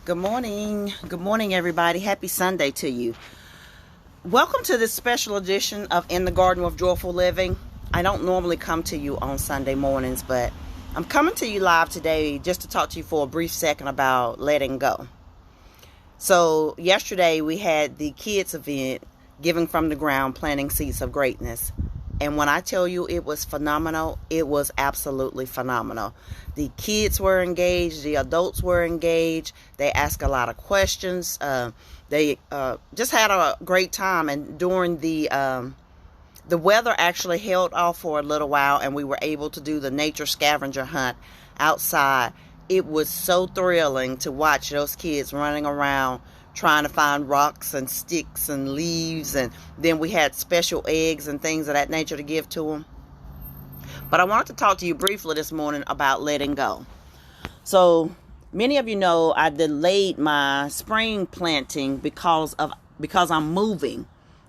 Good morning. Good morning, everybody. Happy Sunday to you. Welcome to this special edition of In the Garden with Joyful Living. I don't normally come to you on Sunday mornings, but I'm coming to you live today just to talk to you for a brief second about letting go. So yesterday we had the kids event, Giving from the Ground, Planting Seeds of Greatness. And when I tell you it was phenomenal, it was absolutely phenomenal. The kids were engaged. The adults were engaged. They asked a lot of questions. They just had a great time. And during the weather actually held off for a little while, and we were able to do the nature scavenger hunt outside. It was so thrilling to watch those kids running around trying to find rocks and sticks and leaves, and then we had special eggs and things of that nature to give to them. But I wanted to talk to you briefly this morning about letting go. So many of you know I delayed my spring planting because I'm moving,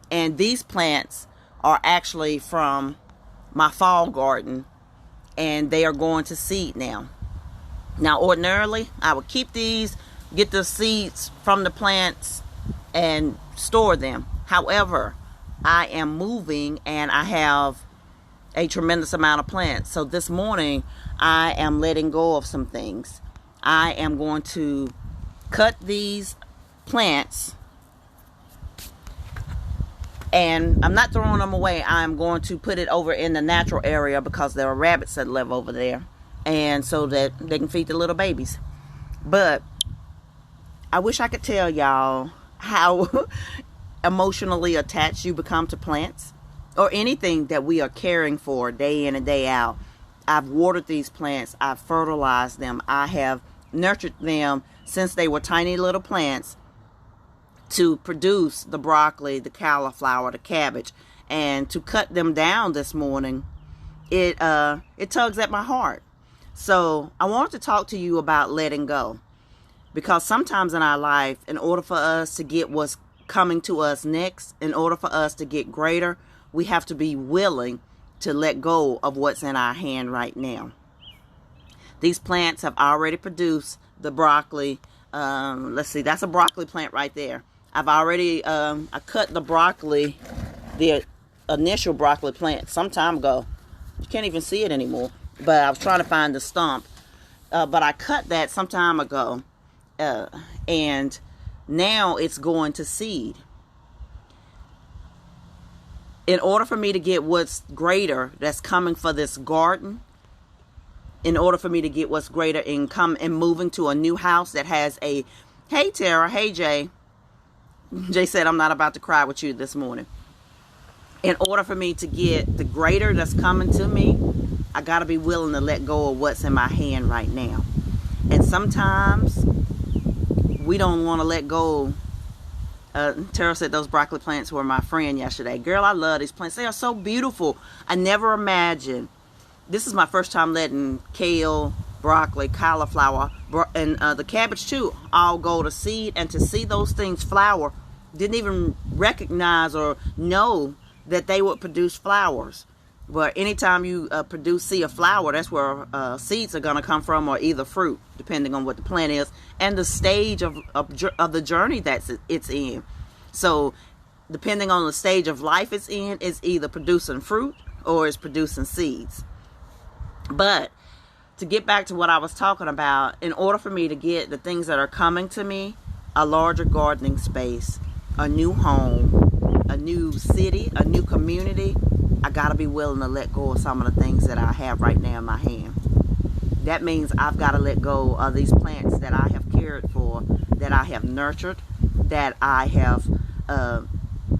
and these plants are actually from my fall garden, and they are going to seed now. Now ordinarily I would keep these, get the seeds from the plants and store them. However, I am moving and I have a tremendous amount of plants. So this morning I am letting go of some things. I am going to cut these plants, and I'm not throwing them away. I'm going to put it over in the natural area because there are rabbits that live over there, and so that they can feed the little babies. But I wish I could tell y'all how emotionally attached you become to plants or anything that we are caring for day in and day out. I've watered these plants. I've fertilized them. I have nurtured them since they were tiny little plants to produce the broccoli, the cauliflower, the cabbage. And to cut them down this morning, it tugs at my heart. So I wanted to talk to you about letting go. Because sometimes in our life, in order for us to get what's coming to us next, in order for us to get greater, we have to be willing to let go of what's in our hand right now. These plants have already produced the broccoli. Let's see, that's a broccoli plant right there. I've already I cut the broccoli, the initial broccoli plant some time ago. You can't even see it anymore. But I was trying to find the stump. But I cut that some time ago. And now it's going to seed. In order for me to get what's greater that's coming for this garden, in order for me to get what's greater in moving to a new house that has a, hey Tara, hey Jay. Jay said I'm not about to cry with you this morning. In order for me to get the greater that's coming to me, I got to be willing to let go of what's in my hand right now. And sometimes we don't want to let go. Tara said those broccoli plants were my friend yesterday. Girl, I love these plants. They are so beautiful. I never imagined. This is my first time letting kale, broccoli, cauliflower, and the cabbage too all go to seed. And to see those things flower, didn't even recognize or know that they would produce flowers. But anytime you see a flower, that's where seeds are going to come from, or either fruit, depending on what the plant is, and the stage of the journey it's in. So, depending on the stage of life it's in, it's either producing fruit or it's producing seeds. But to get back to what I was talking about, in order for me to get the things that are coming to me, a larger gardening space, a new home, a new city, a new community, I got to be willing to let go of some of the things that I have right now in my hand. That means I've got to let go of these plants that I have cared for, that I have nurtured, that I have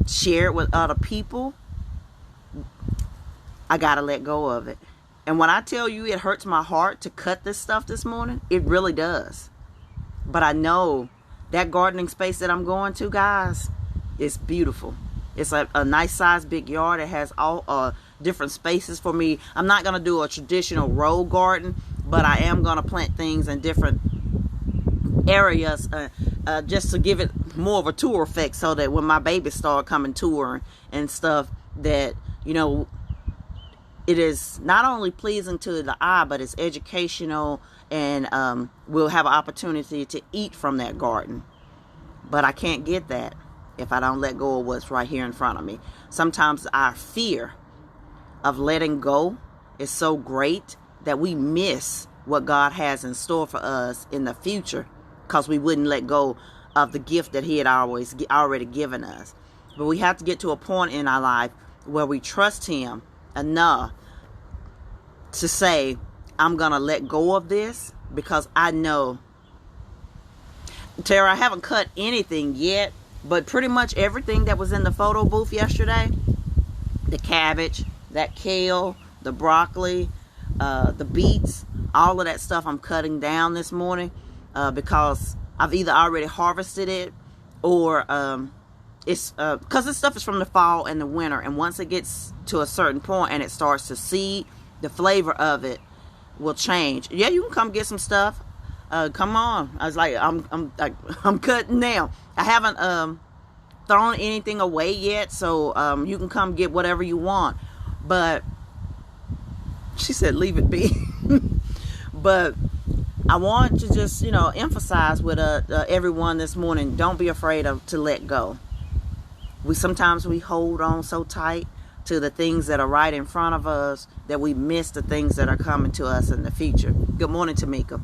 shared with other people. I got to let go of it. And when I tell you it hurts my heart to cut this stuff this morning, it really does. But I know that gardening space that I'm going to, guys, is beautiful. It's a nice sized big yard. It has all different spaces for me. I'm not going to do a traditional row garden, but I am going to plant things in different areas just to give it more of a tour effect, so that when my babies start coming touring and stuff, that, you know, it is not only pleasing to the eye, but it's educational and we'll have an opportunity to eat from that garden. But I can't get that if I don't let go of what's right here in front of me. Sometimes our fear of letting go is so great that we miss what God has in store for us in the future because we wouldn't let go of the gift that he had already given us. But we have to get to a point in our life where we trust him enough to say, I'm going to let go of this because I know. Tara, I haven't cut anything yet, but pretty much everything that was in the photo booth yesterday, the cabbage, that kale, the broccoli, the beets, all of that stuff I'm cutting down this morning because I've either already harvested it or it's because this stuff is from the fall and the winter, and once it gets to a certain point and it starts to seed, the flavor of it will change. Yeah, you can come get some stuff. Come on. I was like, I'm cutting now. I haven't thrown anything away yet, so you can come get whatever you want. But she said, leave it be. But I want to just, emphasize with everyone this morning, don't be afraid to let go. Sometimes we hold on so tight to the things that are right in front of us that we miss the things that are coming to us in the future. Good morning, Tamika.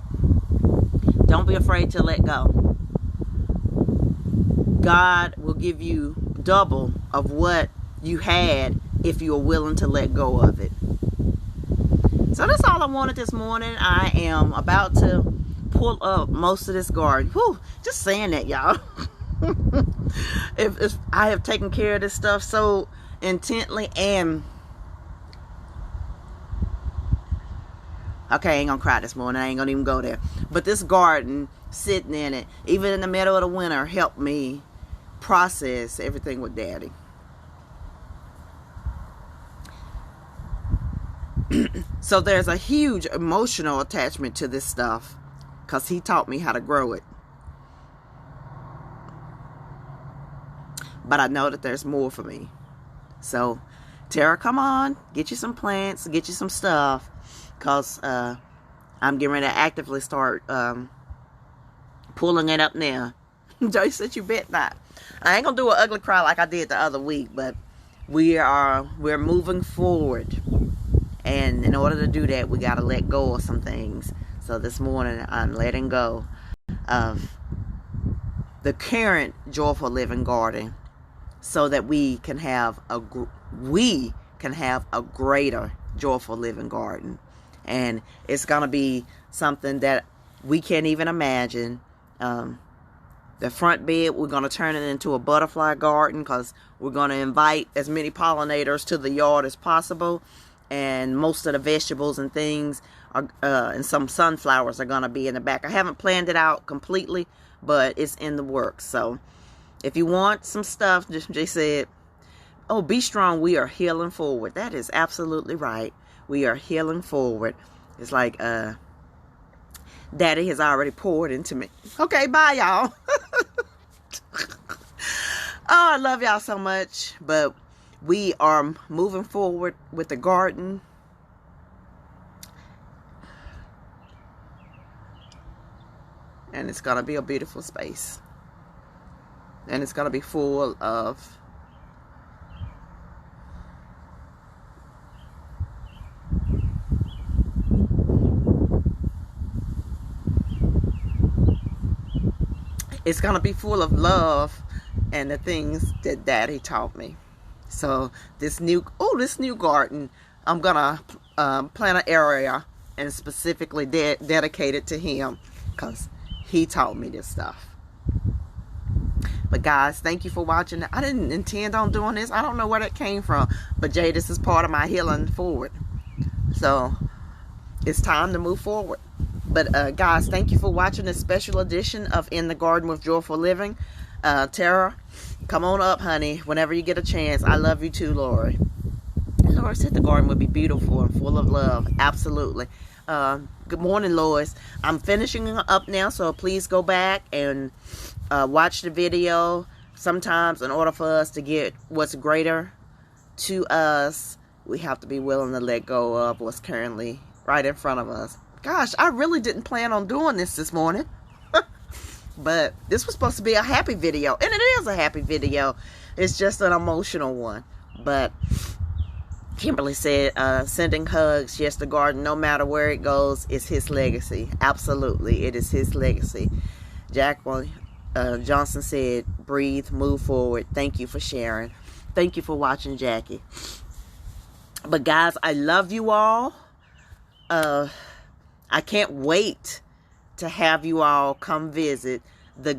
Don't be afraid to let go. God will give you double of what you had if you are willing to let go of it. So that's all I wanted this morning. I am about to pull up most of this garden. Whew, just saying that, y'all. if I have taken care of this stuff so intently, and okay, I ain't gonna cry this morning. I ain't gonna even go there. But this garden, sitting in it, even in the middle of the winter, helped me process everything with Daddy. So there's a huge emotional attachment to this stuff because he taught me how to grow it. But I know that there's more for me. So, Tara, come on. Get you some plants. Get you some stuff. Because I'm getting ready to actively start pulling it up now. Joy said, you bet not. I ain't going to do an ugly cry like I did the other week. But we're moving forward. And in order to do that, we got to let go of some things. So this morning, I'm letting go of the current Joyful Living Garden so that we can have a greater Joyful Living Garden. And it's going to be something that we can't even imagine. The front bed, we're going to turn it into a butterfly garden because we're going to invite as many pollinators to the yard as possible. And most of the vegetables and things are, and some sunflowers are going to be in the back. I haven't planned it out completely, but it's in the works. So if you want some stuff, Jay said, oh, be strong. We are healing forward. That is absolutely right. We are healing forward. It's like Daddy has already poured into me. Okay, bye, y'all. Oh, I love y'all so much. But we are moving forward with the garden. And it's going to be a beautiful space. And it's going to be full of love and the things that Daddy taught me. So this new garden, I'm gonna plant an area and specifically dedicate it to him because he taught me this stuff. But guys, thank you for watching. I didn't intend on doing this. I don't know where that came from, but Jay, this is part of my healing forward. So it's time to move forward. But guys, thank you for watching this special edition of In the Garden with Joyful Living. Tara, come on up, honey, whenever you get a chance. I love you too, Lori. Lori said the garden would be beautiful and full of love. Absolutely. Good morning, Lois. I'm finishing up now, so please go back and watch the video. Sometimes in order for us to get what's greater to us, we have to be willing to let go of what's currently right in front of us. Gosh, I really didn't plan on doing this morning. But this was supposed to be a happy video. And it is a happy video. It's just an emotional one. But Kimberly said, sending hugs. Yes, the garden, no matter where it goes, is his legacy. Absolutely, it is his legacy. Jacqueline Johnson said, breathe, move forward. Thank you for sharing. Thank you for watching, Jackie. But guys, I love you all. I can't wait to have you all come visit the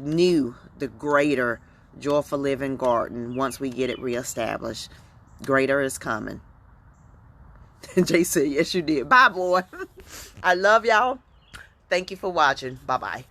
greater Joyful Living Garden once we get it reestablished. Greater is coming. Jay said, yes, you did. Bye, boy. I love y'all. Thank you for watching. Bye-bye.